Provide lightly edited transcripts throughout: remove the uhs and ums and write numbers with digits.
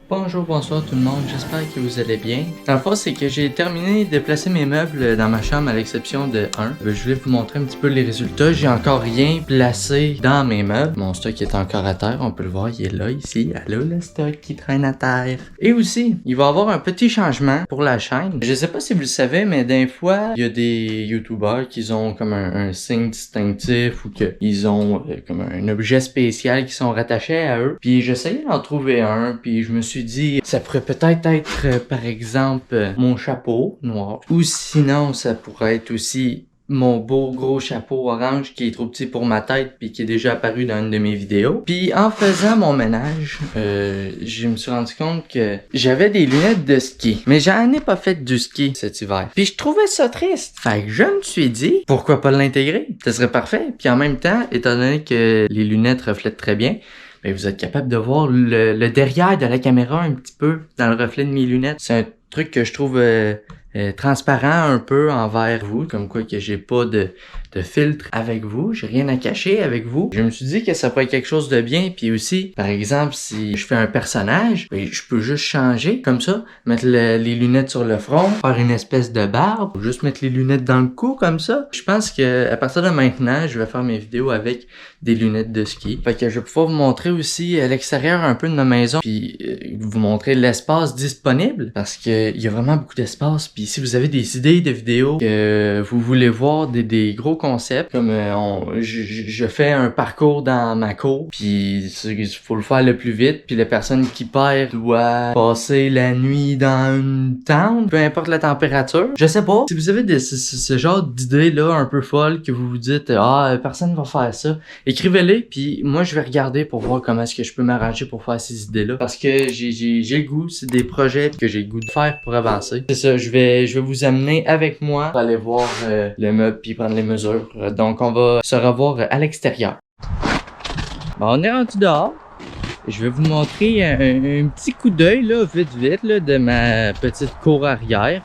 Bonjour, bonsoir tout le monde, j'espère que vous allez bien. Dans le fond, c'est que j'ai terminé de placer mes meubles dans ma chambre à l'exception de un. Je voulais vous montrer un petit peu les résultats. J'ai encore rien placé dans mes meubles. Mon stock est encore à terre, on peut le voir, il est là, ici. Allô, le stock qui traîne à terre. Et aussi, il va y avoir un petit changement pour la chaîne. Je sais pas si vous le savez, mais des fois, il y a des youtubeurs qui ont comme un signe distinctif ou qu'ils ont comme un objet spécial qui sont rattachés à eux. Puis j'essayais d'en trouver un, puis je me suis dit, ça pourrait peut-être être, par exemple, mon chapeau noir. Ou sinon, ça pourrait être aussi mon beau gros chapeau orange qui est trop petit pour ma tête puis qui est déjà apparu dans une de mes vidéos. Puis en faisant mon ménage, je me suis rendu compte que j'avais des lunettes de ski. Mais j'en ai pas fait du ski cet hiver. Puis je trouvais ça triste. Fait que je me suis dit, pourquoi pas l'intégrer? Ça serait parfait. Puis en même temps, étant donné que les lunettes reflètent très bien, ben vous êtes capable de voir le derrière de la caméra un petit peu dans le reflet de mes lunettes. C'est un truc que je trouve transparent un peu envers vous, comme quoi que j'ai pas de filtre avec vous, j'ai rien à cacher avec vous. Je me suis dit que ça pourrait être quelque chose de bien, puis aussi, par exemple, si je fais un personnage, ben, je peux juste changer comme ça, mettre les lunettes sur le front, faire une espèce de barbe, ou juste mettre les lunettes dans le cou comme ça. Je pense que à partir de maintenant, je vais faire mes vidéos avec des lunettes de ski. Fait que je vais pouvoir vous montrer aussi à l'extérieur un peu de ma maison, puis vous montrer l'espace disponible, parce que il y a vraiment beaucoup d'espace. Puis si vous avez des idées de vidéos que vous voulez voir des gros concepts, comme je fais un parcours dans ma cour, puis il faut le faire le plus vite, puis la personne qui perd doit passer la nuit dans une tente, peu importe la température. Je sais pas. Si vous avez ce genre d'idées là un peu folles que vous vous dites personne va faire ça, écrivez-les, puis moi je vais regarder pour voir comment est-ce que je peux m'arranger pour faire ces idées là, parce que j'ai le goût, c'est des projets que j'ai le goût de faire pour avancer. C'est ça, je vais vous amener avec moi pour aller voir le meuble puis prendre les mesures. Donc on va se revoir à l'extérieur. Bon, on est rendu dehors. Je vais vous montrer un petit coup d'œil là, vite là, de ma petite cour arrière.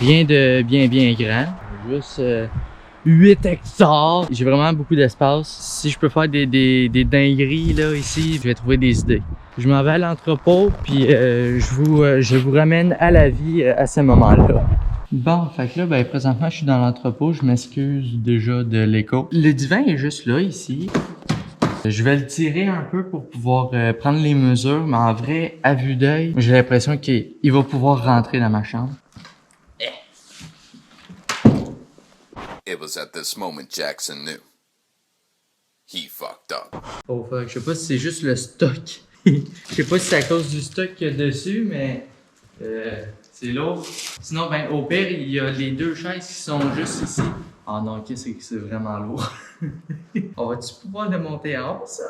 Rien de bien grand. Juste 8 hectares. J'ai vraiment beaucoup d'espace. Si je peux faire des dingueries là ici, je vais trouver des idées. Je m'en vais à l'entrepôt, puis je vous ramène à la vie à ce moment-là. Bon, fait que là, ben présentement, je suis dans l'entrepôt. Je m'excuse déjà de l'écho. Le divan est juste là, ici. Je vais le tirer un peu pour pouvoir prendre les mesures, mais en vrai, à vue d'œil, j'ai l'impression qu'il va pouvoir rentrer dans ma chambre. It was at this moment Jackson knew. He fucked up. Oh, fait que je sais pas si c'est juste le stock. Je sais pas si c'est à cause du stock qu'il y a dessus, mais c'est lourd. Sinon, ben au pire, il y a les deux chaises qui sont juste ici. Ah non, ok, c'est vraiment lourd. On va-tu pouvoir le monter en haut, ça?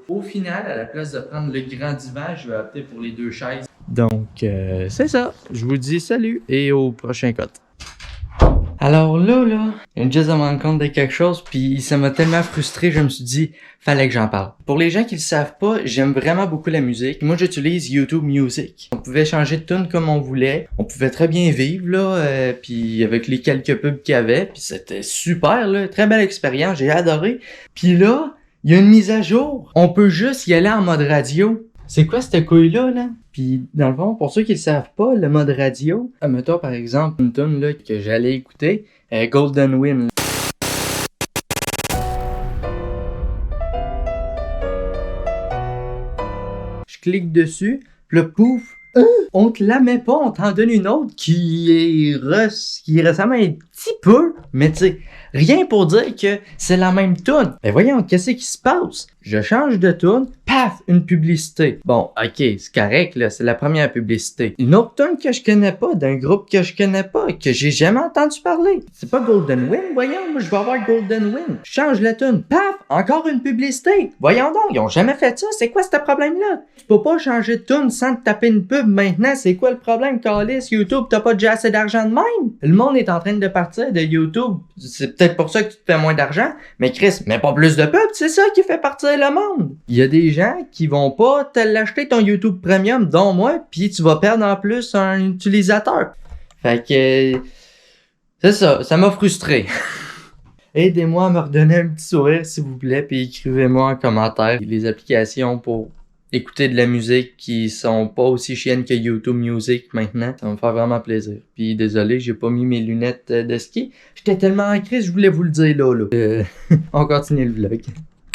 Au final, à la place de prendre le grand divan, je vais opter pour les deux chaises. Donc, c'est ça. Je vous dis salut et au prochain cut. Alors là, je viens juste de me rendre compte de quelque chose, puis ça m'a tellement frustré, je me suis dit, fallait que j'en parle. Pour les gens qui le savent pas, j'aime vraiment beaucoup la musique. Moi, j'utilise YouTube Music. On pouvait changer de tune comme on voulait. On pouvait très bien vivre, là, puis avec les quelques pubs qu'il y avait, puis c'était super, là. Très belle expérience, j'ai adoré. Puis là, il y a une mise à jour. On peut juste y aller en mode radio. C'est quoi cette couille-là, là? Puis, dans le fond, pour ceux qui le savent pas, le mode radio, mettons par exemple une tune là que j'allais écouter, Golden Wind. Je clique dessus, le pouf, on te la met pas, on t'en donne une autre qui ressemble un petit peu, mais tu sais, rien pour dire que c'est la même tune. Ben voyons, qu'est-ce qui se passe? Je change de tune, paf, une publicité. Bon, ok, c'est correct, là, c'est la première publicité. Une autre tune que je connais pas, d'un groupe que je connais pas, que j'ai jamais entendu parler. C'est pas Golden Wind, voyons, moi je vais avoir Golden Wind. Je change la tune, paf, encore une publicité. Voyons donc, ils ont jamais fait ça, c'est quoi ce problème-là? Tu peux pas changer de tune sans te taper une pub maintenant, c'est quoi le problème, Calis? YouTube, t'as pas déjà assez d'argent de même? Le monde est en train de partir de YouTube, c'est peut-être pour ça que tu te fais moins d'argent, mais Chris, mets pas plus de pubs, c'est ça qui fait partir le monde. Il y a des gens qui vont pas te l'acheter ton YouTube Premium, dont moi, puis tu vas perdre en plus un utilisateur. Fait que c'est ça m'a frustré. Aidez-moi à me redonner un petit sourire s'il vous plaît, puis écrivez-moi en commentaire les applications pour écouter de la musique qui sont pas aussi chiennes que YouTube Music maintenant. Ça va me faire vraiment plaisir. Puis désolé, j'ai pas mis mes lunettes de ski. J'étais tellement en crise, je voulais vous le dire là. On continue le vlog.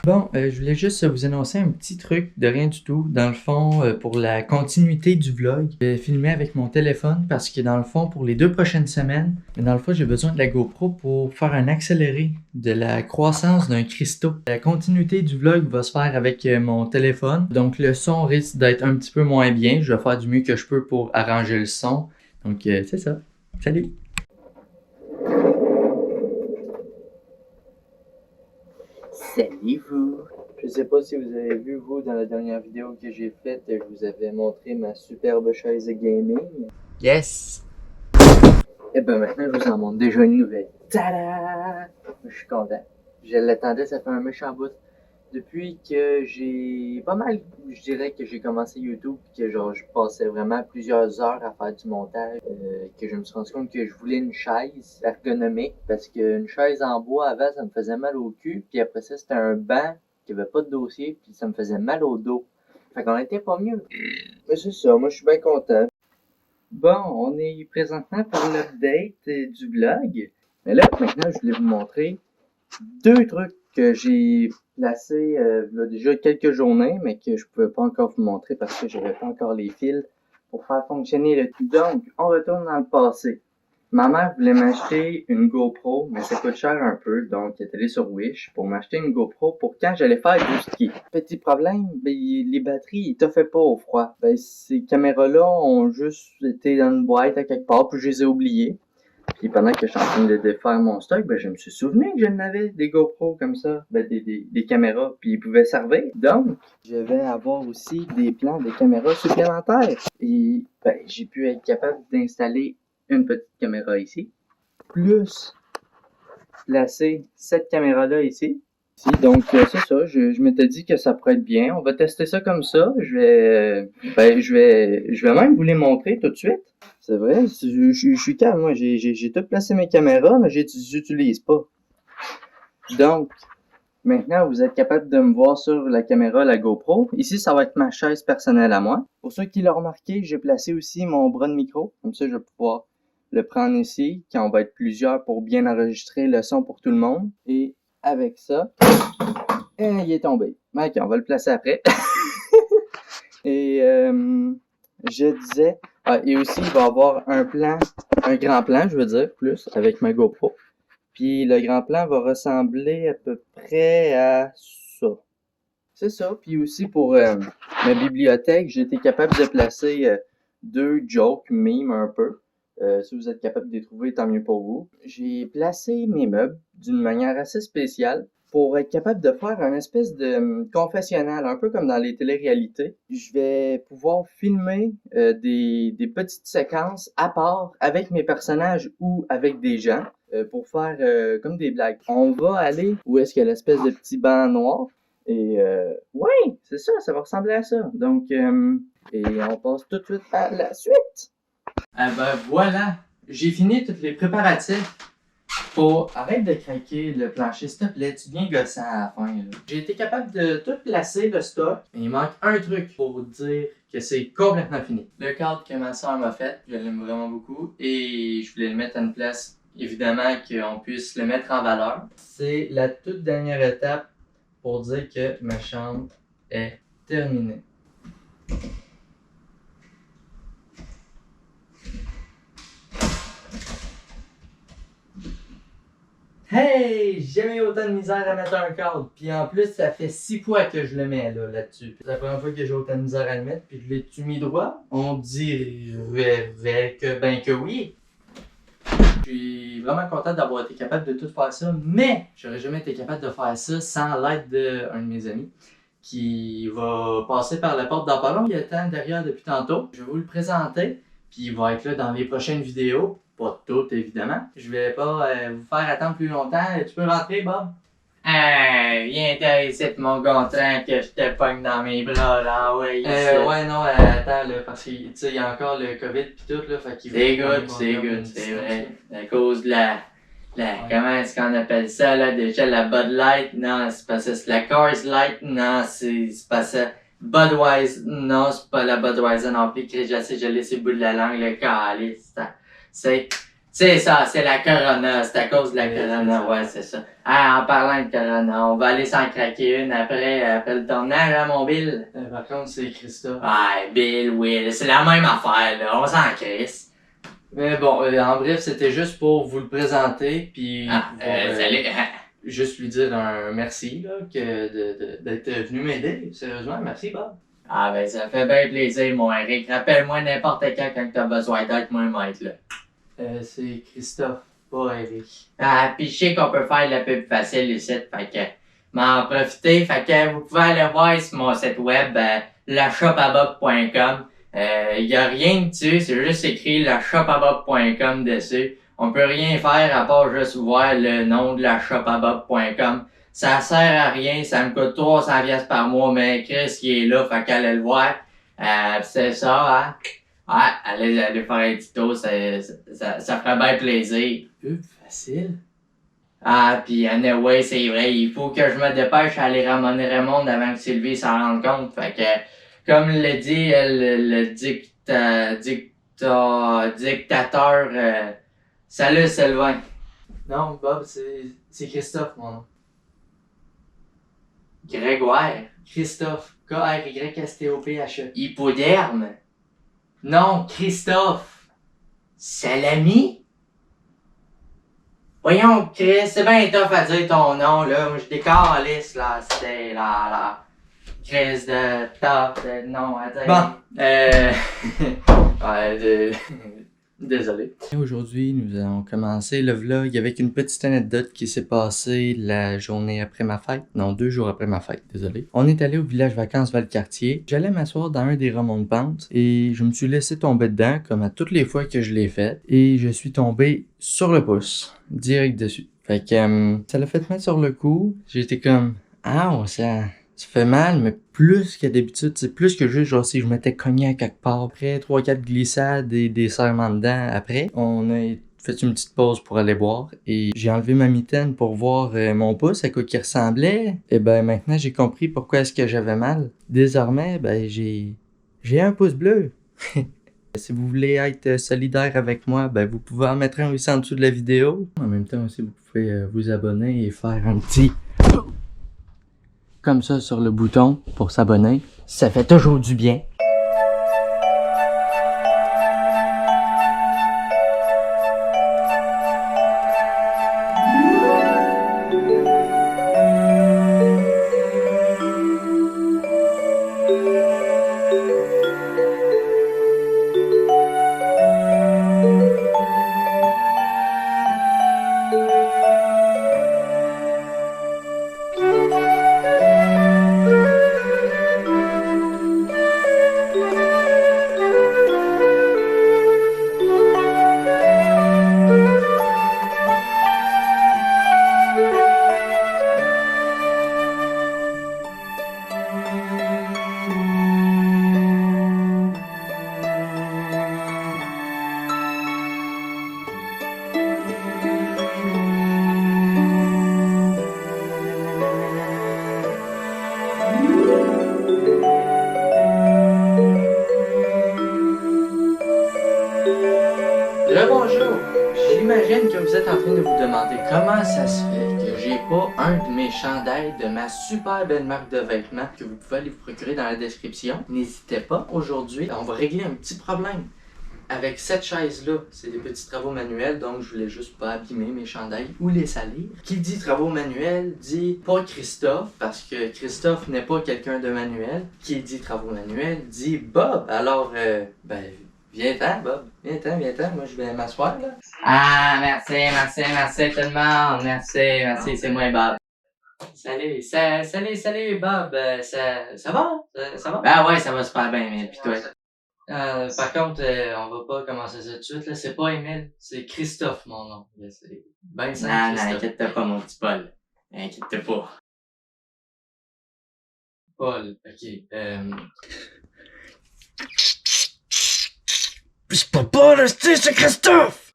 Bon, je voulais juste vous annoncer un petit truc de rien du tout. Dans le fond, pour la continuité du vlog, je vais filmer avec mon téléphone parce que dans le fond, pour les 2 prochaines semaines, dans le fond, j'ai besoin de la GoPro pour faire un accéléré de la croissance d'un cristaux. La continuité du vlog va se faire avec mon téléphone, donc le son risque d'être un petit peu moins bien. Je vais faire du mieux que je peux pour arranger le son. Donc, c'est ça. Salut! Salut vous! Je sais pas si vous avez vu, vous, dans la dernière vidéo que j'ai faite, je vous avais montré ma superbe chaise gaming. Yes! Et ben maintenant, je vous en montre déjà une nouvelle. Tada! Je suis content. Je l'attendais, ça fait un méchant bout. Depuis que j'ai pas mal, je dirais que j'ai commencé YouTube, que genre je passais vraiment plusieurs heures à faire du montage, que je me suis rendu compte que je voulais une chaise ergonomique parce qu'une chaise en bois avant ça me faisait mal au cul, puis après ça c'était un banc qui avait pas de dossier, puis ça me faisait mal au dos. Fait qu'on était pas mieux. Mais c'est ça, moi je suis bien content. Bon, on est présentement pour l'update du vlog. Mais là, maintenant, je voulais vous montrer 2 trucs que j'ai placés il y a déjà quelques journées, mais que je pouvais pas encore vous montrer parce que j'avais pas encore les fils pour faire fonctionner le tout. Donc, on retourne dans le passé. Ma mère voulait m'acheter une GoPro, mais ça coûte cher un peu, donc elle est allée sur Wish pour m'acheter une GoPro pour quand j'allais faire du ski. Petit problème, ben, les batteries, ils te fait pas au froid. Ben, ces caméras-là ont juste été dans une boîte à quelque part, puis je les ai oubliées. Puis pendant que je suis en train de défaire mon stock, ben, je me suis souvenu que j'en avais des GoPro comme ça, ben, des caméras, puis ils pouvaient servir. Donc, je vais avoir aussi des plans de caméras supplémentaires. Et ben, j'ai pu être capable d'installer une petite caméra ici, plus placer cette caméra-là ici. Donc, c'est ça, je m'étais dit que ça pourrait être bien. On va tester ça comme ça. Je vais même vous les montrer tout de suite. C'est vrai, je suis calme, moi. J'ai tout placé mes caméras, mais j'utilise pas. Donc, maintenant, vous êtes capable de me voir sur la caméra, la GoPro. Ici, ça va être ma chaise personnelle à moi. Pour ceux qui l'ont remarqué, j'ai placé aussi mon bras de micro. Comme ça, je vais pouvoir le prendre ici, quand on va être plusieurs pour bien enregistrer le son pour tout le monde. Et avec ça, il est tombé. Ok, on va le placer après. Et je disais, et aussi il va y avoir un grand plan, je veux dire, plus, avec ma GoPro. Puis le grand plan va ressembler à peu près à ça. C'est ça. Puis aussi pour ma bibliothèque, j'ai été capable de placer 2 jokes, memes un peu. Si vous êtes capable de les trouver, tant mieux pour vous. J'ai placé mes meubles d'une manière assez spéciale pour être capable de faire un espèce de confessionnal, un peu comme dans les téléréalités. Je vais pouvoir filmer des petites séquences à part avec mes personnages ou avec des gens pour faire comme des blagues. On va aller où est-ce qu'il y a l'espèce de petit banc noir. Et ouais, c'est ça, ça va ressembler à ça. Donc, et on passe tout de suite à la suite. Ah ben voilà, j'ai fini tous les préparatifs pour... Arrête de craquer le plancher, s'il te plaît, tu viens gossant à la fin. Là. J'ai été capable de tout placer le stock, mais il manque un truc pour dire que c'est complètement fini. Le cadre que ma soeur m'a fait, je l'aime vraiment beaucoup, et je voulais le mettre à une place, évidemment, qu'on puisse le mettre en valeur. C'est la toute dernière étape pour dire que ma chambre est terminée. Hey! J'ai jamais eu autant de misère à mettre un cadre. Puis en plus, ça fait 6 fois que je le mets là-dessus. C'est la première fois que j'ai autant de misère à le mettre. Puis je l'ai-tu mis droit? On dirait que oui. Je suis vraiment content d'avoir été capable de tout faire ça. Mais j'aurais jamais été capable de faire ça sans l'aide d'un de mes amis qui va passer par la porte dans pas long. Il attend derrière depuis tantôt. Je vais vous le présenter. Puis il va être là dans mes prochaines vidéos. Pas toutes, évidemment. Je vais pas vous faire attendre plus longtemps. Tu peux rentrer, Bob? Viens ici, mon gontran, que je te pogne dans mes bras, là, ouais. Ouais, non, attends, là, parce que, tu sais, il y a encore le COVID pis tout, là, fait qu'il c'est good, c'est vrai. À cause de comment est-ce qu'on appelle ça, là, déjà, la Bud Light? Non, c'est pas ça, c'est la Coors Light? Non, c'est pas ça. Budweiser. Non, c'est pas la Budweiser non plus. Je l'ai sur le bout de la langue, le calice. C'est ça, c'est la Corona. C'est à cause de la Corona, ouais, c'est ça. Ah, en parlant de Corona, on va aller s'en craquer une après le tournage, hein, mon Bill? Par contre, c'est Christophe. Ouais, Bill, Will, c'est la même affaire, là. On s'en crisse. Mais bon, en bref, c'était juste pour vous le présenter, puis salut. Juste lui dire un merci, là, d'être venu m'aider. Sérieusement, merci, Bob. Ah, ben, ça fait bien plaisir, mon Eric. Rappelle-moi n'importe quand t'as besoin d'aide, moi, maître, là. C'est Christophe, pas Eric. Ah, pis je sais qu'on peut faire la pub facile ici, fait que m'en profiter. Fait que vous pouvez aller voir sur mon site web, lashopabop.com. Y a rien dessus, c'est juste écrit lashopabop.com dessus. On peut rien faire à part juste voir le nom de lashopabop.com. Ça sert à rien, ça me coûte 300$ par mois, mais Chris, il est là, fait qu'allez le voir. C'est ça, hein. Ouais, allez faire un petit tour, ça ferait bien plaisir. Pub facile. Ah, pis anyway, c'est vrai, il faut que je me dépêche à aller ramener Raymond avant que Sylvie s'en rende compte. Fait que, comme le dit le dictateur, salut Sylvain. Non, Bob, c'est Christophe, mon nom. Grégoire. Christophe. K-R-Y-S-T-O-P-H-E. Hypoderme. Non, Christophe. Salami? Voyons, Chris, c'est bien tough à dire ton nom, là. Moi, je décalisse, là. C'était la Chris de top, de nom à dire. Bon, ouais, désolé. Aujourd'hui, nous allons commencer le vlog avec une petite anecdote qui s'est passée la journée après ma fête. Non, 2 jours après ma fête, désolé. On est allé au village vacances Valcartier. J'allais m'asseoir dans un des remonts de pente et je me suis laissé tomber dedans, comme à toutes les fois que je l'ai fait. Et je suis tombé sur le pouce, direct dessus. Fait que ça l'a fait mettre sur le coup. J'étais comme, ah, ça fait mal, mais plus qu'à d'habitude, c'est plus que juste genre si je m'étais cogné à quelque part. Après 3-4 glissades et des serrements de dents après, on a fait une petite pause pour aller boire et j'ai enlevé ma mitaine pour voir mon pouce à quoi qu'il ressemblait. Et ben maintenant j'ai compris pourquoi est-ce que j'avais mal. Désormais, ben j'ai un pouce bleu. Si vous voulez être solidaire avec moi, ben vous pouvez en mettre un aussi en dessous de la vidéo. En même temps aussi, vous pouvez vous abonner et faire un petit comme ça sur le bouton pour s'abonner. Ça fait toujours du bien. Bonjour, j'imagine que vous êtes en train de vous demander comment ça se fait que j'ai pas un de mes chandails de ma super belle marque de vêtements que vous pouvez aller vous procurer dans la description. N'hésitez pas, aujourd'hui, on va régler un petit problème. Avec cette chaise-là, c'est des petits travaux manuels, donc je voulais juste pas abîmer mes chandails ou les salir. Qui dit travaux manuels dit pas Christophe, parce que Christophe n'est pas quelqu'un de manuel. Qui dit travaux manuels dit Bob. Alors, viens-t'en, Bob. Viens-t'en. Moi, je vais m'asseoir, là. Ah, merci tout le monde. Merci, c'est moi, Bob. Salut, Bob. Ça va? Ça va? Ben ouais, ça va super bien, mais pis toi? Par contre, on va pas commencer ça tout de suite, là. C'est pas Emile, c'est Christophe, mon nom. Là, c'est ben simple, Christophe. Non, inquiète pas, mon petit Paul. Inquiète pas. Paul, ok, c'est pas Paul, c'est Christophe!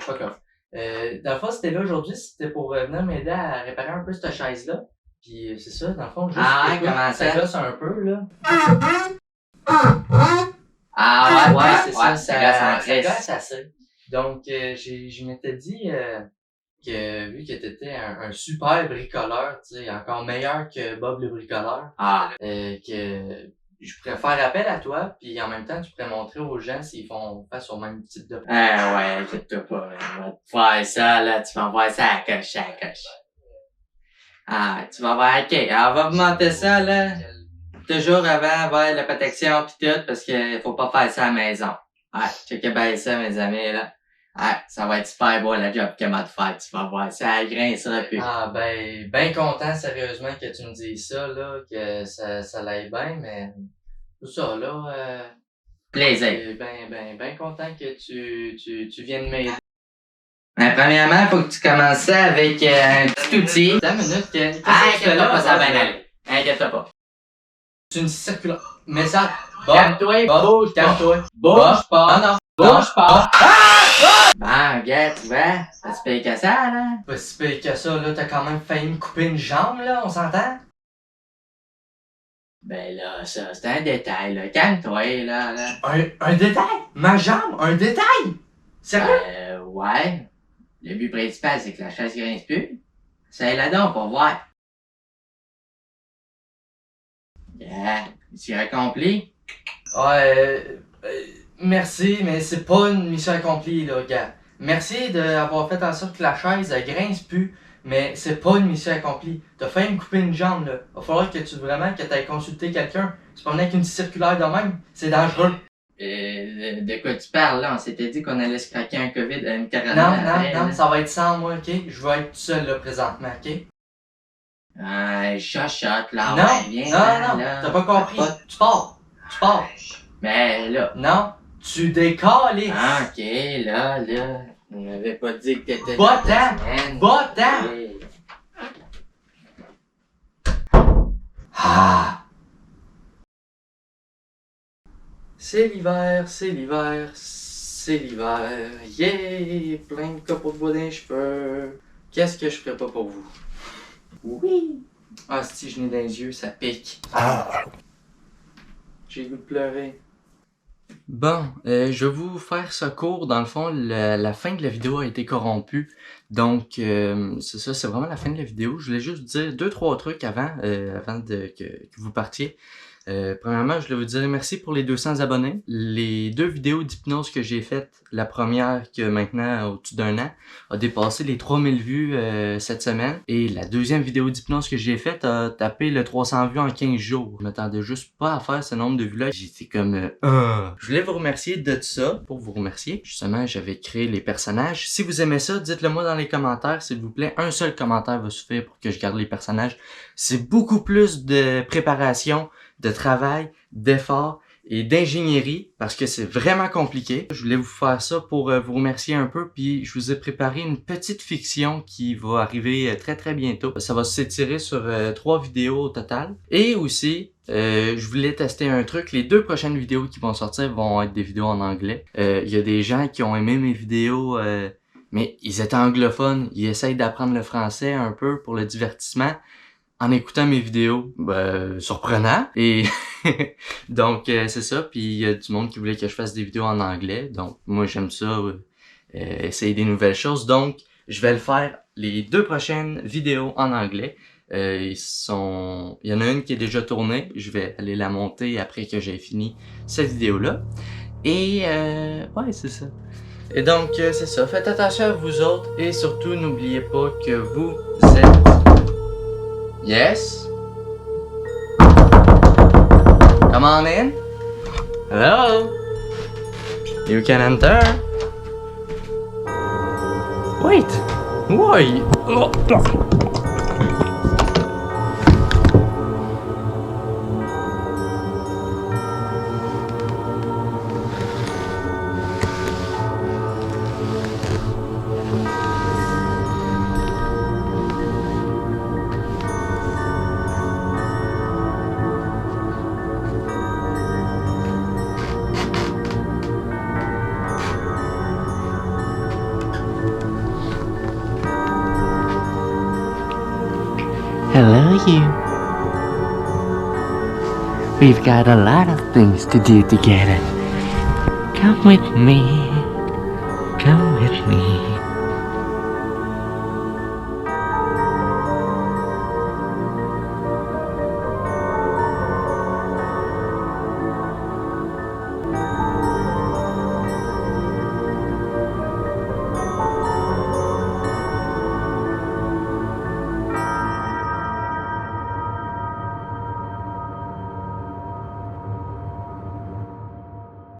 Fuck off. Dans le fond, c'était là aujourd'hui, c'était pour venir m'aider à réparer un peu cette chaise-là. Puis c'est ça, dans le fond, juste Ah, écoute, comment ça? gosse un peu, là. Ah ouais, c'est ouais, ça ça gosse assez. Donc, je m'étais dit que vu que t'étais un super bricoleur, tu sais, encore meilleur que Bob le bricoleur, Ah, que je pourrais faire appel à toi, puis en même temps, tu pourrais montrer aux gens s'ils font face au même type de... ouais, inquiète-toi pas, on va te faire ça, là, tu vas voir ça à coche, à coche. Ah, tu vas voir, ok, on va monter ça, là, toujours avant, voir la protection pis tout, parce que faut pas faire ça à la maison. Ouais, checkez bien ça, mes amis, là. Ouais, ça va être super beau, la job qu'elle m'a fait, tu vas voir, ça grincera plus. Ah, ben content, sérieusement, que tu me dises ça, là, que ça l'aille bien, mais tout ça, là, Plaisir. ben content que tu viennes m'aider. Ben, premièrement, faut que tu commences ça avec un petit outil. Attends une minute, qu'est-ce que Ah, tu fais inquiète-toi pas, ça va là? bien aller. Inquiète-toi pas. C'est une circulaire. Mais ça... Calme-toi, bouge pas. Calme-toi. Bouge pas. Non, non. Bouge pas. Bon, gars, tu vois, ça se paye que ça, là. Pas si pire que ça, là, t'as quand même failli me couper une jambe, là, on s'entend? Ben là, ça, c'est un détail, là. Calme-toi, là. Un détail? Ma jambe? Un détail? Sérieux? Ouais. Le but principal, c'est que la chaise grince plus. Ça là donc pour voir. Yeah, mission accompli. Ouais, merci, mais c'est pas une mission accomplie, là, gars. Merci d'avoir fait en sorte que la chaise, elle grince plus, mais c'est pas une mission accomplie. T'as failli me couper une jambe, là. Va falloir que tu t'ailles consulter quelqu'un. C'est pas avec une circulaire de même. C'est dangereux. De quoi tu parles, là? On s'était dit qu'on allait se craquer un COVID, une quarantaine. Non, ça va être sans moi, ok? Je vais être tout seul, là, présentement, ok? Chochotte, là. Non, Ouais, viens, non, là. t'as pas compris. Tu pars. Mais là. Non, tu décales. Ah, ok, là. On m'avait pas dit que t'étais. Va-t'en! Va-t'en! Hey. Ah! C'est l'hiver, c'est l'hiver, c'est l'hiver. Yeah! Plein de copeaux de bois dans les cheveux. Qu'est-ce que je ferais pas pour vous? Oui. Ah, si je n'ai dans les yeux, ça pique. J'ai le goût de pleurer. Bon, je vais vous faire ce cours. Dans le fond, la fin de la vidéo a été corrompue. Donc, c'est ça, c'est vraiment la fin de la vidéo. Je voulais juste dire 2-3 trucs avant que vous partiez. Premièrement, je voulais vous dire merci pour les 200 abonnés. Les 2 vidéos d'hypnose que j'ai faites, la première qui a maintenant au-dessus d'un an, a dépassé les 3000 vues cette semaine. Et la deuxième vidéo d'hypnose que j'ai faite a tapé le 300 vues en 15 jours. Je m'attendais juste pas à faire ce nombre de vues-là. J'étais comme... Je voulais vous remercier de ça. Pour vous remercier, justement, j'avais créé les personnages. Si vous aimez ça, dites-le moi dans les commentaires, s'il vous plaît. Un seul commentaire va suffire pour que je garde les personnages. C'est beaucoup plus de préparation, de travail, d'effort et d'ingénierie parce que c'est vraiment compliqué. Je voulais vous faire ça pour vous remercier un peu, puis je vous ai préparé une petite fiction qui va arriver très très bientôt. Ça va s'étirer sur 3 vidéos au total. Et aussi, je voulais tester un truc. Les 2 prochaines vidéos qui vont sortir vont être des vidéos en anglais. Il y a des gens qui ont aimé mes vidéos, mais ils étaient anglophones. Ils essayent d'apprendre le français un peu pour le divertissement en écoutant mes vidéos. Surprenant. Et donc, c'est ça. Puis il y a du monde qui voulait que je fasse des vidéos en anglais. Donc, moi, j'aime ça, essayer des nouvelles choses. Donc, je vais le faire les 2 prochaines vidéos en anglais. Il y en a une qui est déjà tournée. Je vais aller la monter après que j'ai fini cette vidéo-là. Et, ouais, c'est ça. Et donc, c'est ça. Faites attention à vous autres. Et surtout, n'oubliez pas que vous êtes... Yes? Come on in. Hello? You can enter. Wait. Why? Oh. you. We've got a lot of things to do together. Come with me. Come with me.